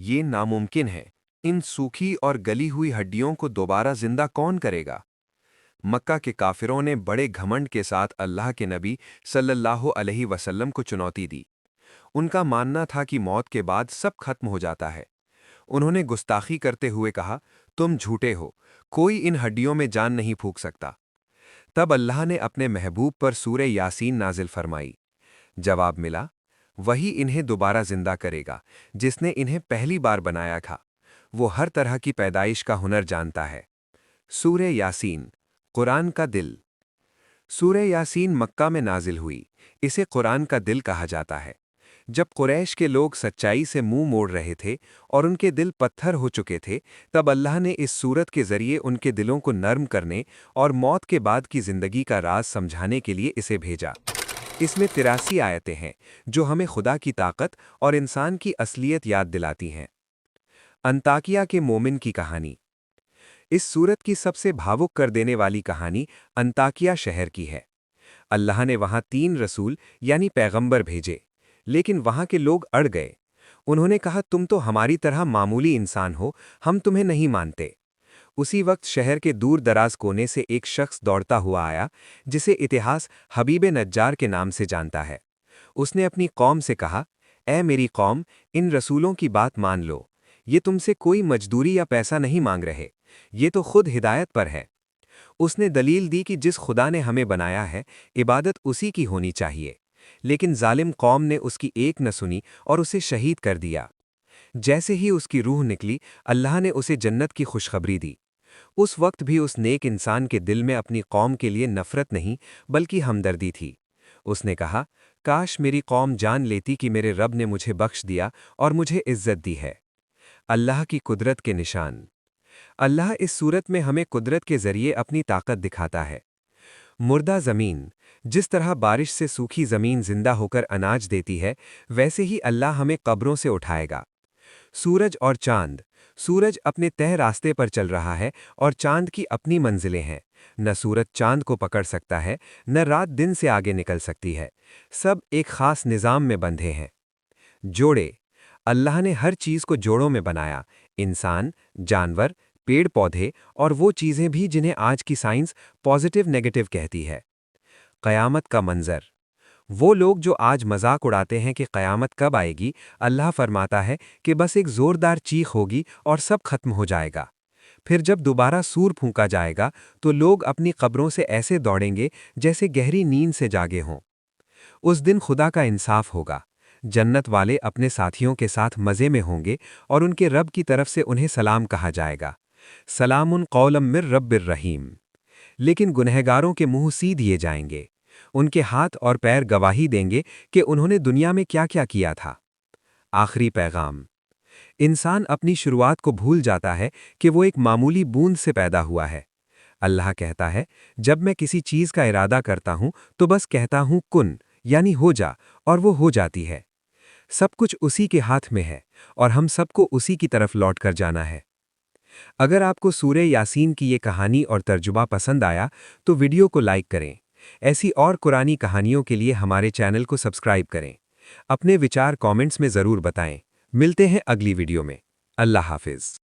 یہ ناممکن ہے۔ ان سوکھی اور گلی ہوئی ہڈیوں کو دوبارہ زندہ کون کرے گا؟ مکہ کے کافروں نے بڑے گھمنڈ کے ساتھ اللہ کے نبی صلی اللہ علیہ وسلم کو چنوتی دی۔ ان کا ماننا تھا کہ موت کے بعد سب ختم ہو جاتا ہے۔ انہوں نے گستاخی کرتے ہوئے کہا، تم جھوٹے ہو، کوئی ان ہڈیوں میں جان نہیں پھونک سکتا۔ تب اللہ نے اپنے محبوب پر سورہ یاسین نازل فرمائی۔ جواب ملا، وہی انہیں دوبارہ زندہ کرے گا جس نے انہیں پہلی بار بنایا تھا۔ وہ ہر طرح کی پیدائش کا ہنر جانتا ہے۔ سورہ یاسین، قرآن کا دل۔ سورہ یاسین مکہ میں نازل ہوئی۔ اسے قرآن کا دل کہا جاتا ہے۔ جب قریش کے لوگ سچائی سے منہ موڑ رہے تھے اور ان کے دل پتھر ہو چکے تھے، تب اللہ نے اس سورت کے ذریعے ان کے دلوں کو نرم کرنے اور موت کے بعد کی زندگی کا راز سمجھانے کے لیے اسے بھیجا۔ اس میں 83 آیتیں ہیں جو ہمیں خدا کی طاقت اور انسان کی اصلیت یاد دلاتی ہیں۔ انطاکیہ کے مومن کی کہانی۔ اس سورت کی سب سے بھاوک کر دینے والی کہانی انطاکیہ شہر کی ہے۔ اللہ نے وہاں 3 رسول یعنی پیغمبر بھیجے، لیکن وہاں کے لوگ اڑ گئے۔ انہوں نے کہا، تم تو ہماری طرح معمولی انسان ہو، ہم تمہیں نہیں مانتے۔ اسی وقت شہر کے دور دراز کونے سے ایک شخص دوڑتا ہوا آیا، جسے اتہاس حبیب نجار کے نام سے جانتا ہے۔ اس نے اپنی قوم سے کہا، اے میری قوم، ان رسولوں کی بات مان لو۔ یہ تم سے کوئی مزدوری یا پیسہ نہیں مانگ رہے، یہ تو خود ہدایت پر ہے۔ اس نے دلیل دی کہ جس خدا نے ہمیں بنایا ہے، عبادت اسی کی ہونی چاہیے، لیکن ظالم قوم نے اس کی ایک نہ سنی اور اسے شہید کر دیا۔ جیسے ہی اس کی روح نکلی، اللہ نے اسے جنت کی خوشخبری دی۔ اس وقت بھی اس نیک انسان کے دل میں اپنی قوم کے لیے نفرت نہیں بلکہ ہمدردی تھی۔ اس نے کہا، کاش میری قوم جان لیتی کہ میرے رب نے مجھے بخش دیا اور مجھے عزت دی ہے۔ اللہ کی قدرت کے نشان۔ اللہ اس صورت میں ہمیں قدرت کے ذریعے اپنی طاقت دکھاتا ہے۔ مردہ زمین، جس طرح بارش سے سوکھی زمین زندہ ہو کر اناج دیتی ہے، ویسے ہی اللہ ہمیں قبروں سے اٹھائے گا۔ سورج اور چاند۔ سورج اپنے تہ راستے پر چل رہا ہے اور چاند کی اپنی منزلیں ہیں۔ نہ سورج چاند کو پکڑ سکتا ہے، نہ رات دن سے آگے نکل سکتی ہے۔ سب ایک خاص نظام میں بندھے ہیں۔ جوڑے۔ اللہ نے ہر چیز کو جوڑوں میں بنایا، انسان، جانور، پیڑ پودے اور وہ چیزیں بھی جنہیں آج کی سائنس پازیٹیو نیگیٹو کہتی ہے۔ قیامت کا منظر۔ وہ لوگ جو آج مذاق اڑاتے ہیں کہ قیامت کب آئے گی، اللہ فرماتا ہے کہ بس ایک زوردار چیخ ہوگی اور سب ختم ہو جائے گا۔ پھر جب دوبارہ سور پھونکا جائے گا تو لوگ اپنی قبروں سے ایسے دوڑیں گے جیسے گہری نیند سے جاگے ہوں۔ اس دن خدا کا انصاف ہوگا۔ جنت والے اپنے ساتھیوں کے ساتھ مزے میں ہوں گے اور ان کے رب کی طرف سے انہیں سلام کہا جائے گا، سلام قولا من رب الرحیم۔ لیکن گنہگاروں کے منہ سی دیے جائیں گے، ان کے ہاتھ اور پیر گواہی دیں گے کہ انہوں نے دنیا میں کیا کیا کیا تھا۔ آخری پیغام۔ انسان اپنی شروعات کو بھول جاتا ہے کہ وہ ایک معمولی بوند سے پیدا ہوا ہے۔ اللہ کہتا ہے، جب میں کسی چیز کا ارادہ کرتا ہوں تو بس کہتا ہوں کن، یعنی ہو جا، اور وہ ہو جاتی ہے۔ سب کچھ اسی کے ہاتھ میں ہے اور ہم سب کو اسی کی طرف لوٹ کر جانا ہے۔ اگر آپ کو سورہ یاسین کی یہ کہانی اور ترجمہ پسند آیا تو ویڈیو کو لائک کریں۔ ایسی اور قرآنی کہانیوں کے لیے ہمارے چینل کو سبسکرائب کریں۔ اپنے وچار کامنٹس میں ضرور بتائیں۔ ملتے ہیں اگلی ویڈیو میں۔ اللہ حافظ۔